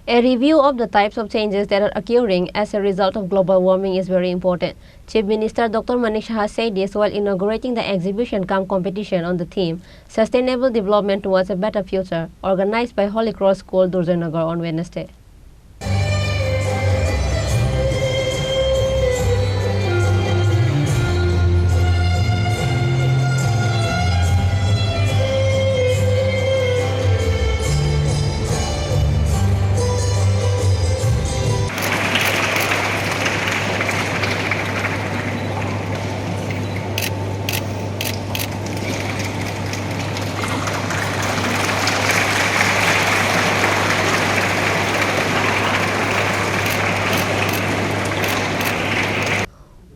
A review of the types of changes that are occurring as a result of global warming is very important. Chief Minister Dr. Manik Saha said this while inaugurating the exhibition cum competition on the theme Sustainable Development Towards a Better Future, organized by Holy Cross School, Durjanagar on Wednesday.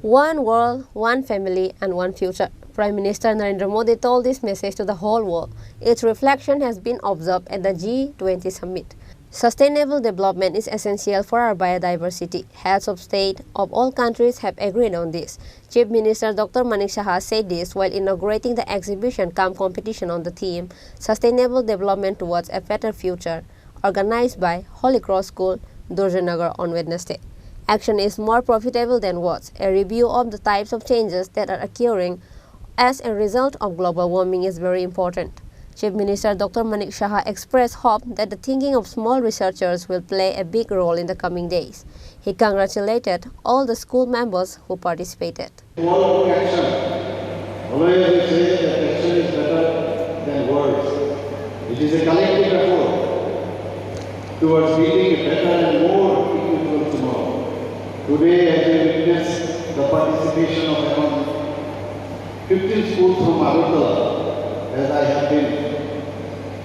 One world, one family, and one future. Prime Minister Narendra Modi told this message to the whole world. Its reflection has been observed at the G20 summit. Sustainable development is essential for our biodiversity. Heads of state of all countries have agreed on this. Chief Minister Dr. Manik Saha said this while inaugurating the exhibition cum competition on the theme Sustainable Development Towards a Better Future, organized by Holy Cross School, Durjanagar on Wednesday. Action is more profitable than words. A review of the types of changes that are occurring as a result of global warming is very important. Chief Minister Dr. Manik Saha expressed hope that the thinking of small researchers will play a big role in the coming days. He congratulated all the school members who participated. Small action. Always we say that action is better than words. It is a collective effort towards building a better and more equitable tomorrow. Today, as we witness the participation of around 15 schools from Agartala, as I have been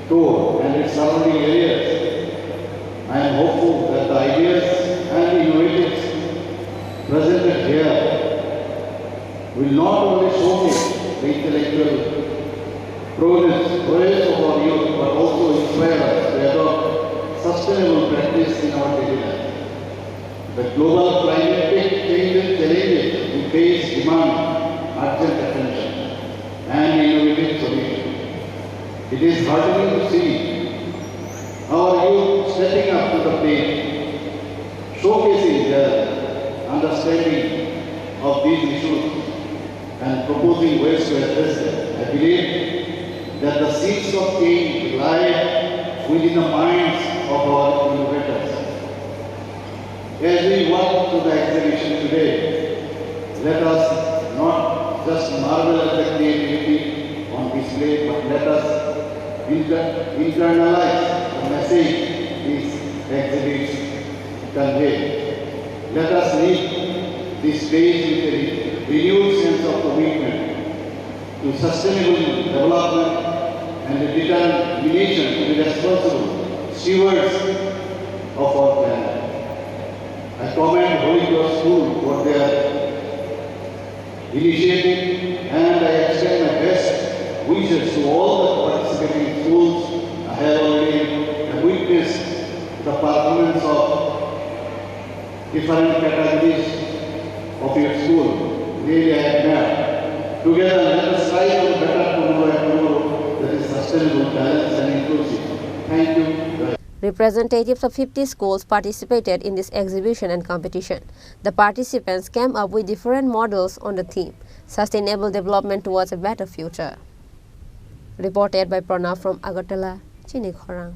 told, and its surrounding areas, I am hopeful that the ideas and innovatives presented here will not only showcase the intellectual progress of our youth, but also inspire us to adopt sustainable practice in our daily life. The global climate change challenges we face demand urgent attention and innovative solutions. It is heartening to see our youth stepping up to the plate, showcasing their understanding of these issues and proposing ways to address them. I believe that the seeds of change lie within the minds of our innovators. As we walk through the exhibition today, let us not just marvel at the creativity on display, but let us internalize the message these exhibits convey. Let us leave this space with a renewed sense of commitment to sustainable development and a determination to be responsible stewards of our planet. I commend Holy Cross School for their initiative, and I extend my best wishes to all the participating schools. I have already witnessed the performance of different categories of your school. Really, I admire. Together, let us strive for better tomorrow and tomorrow that is sustainable, balanced, and inclusive. Thank you. Representatives of 50 schools participated in this exhibition and competition. The participants came up with different models on the theme, Sustainable Development Towards a Better Future. Reported by Pranav from Agartala, Chini, Khorang.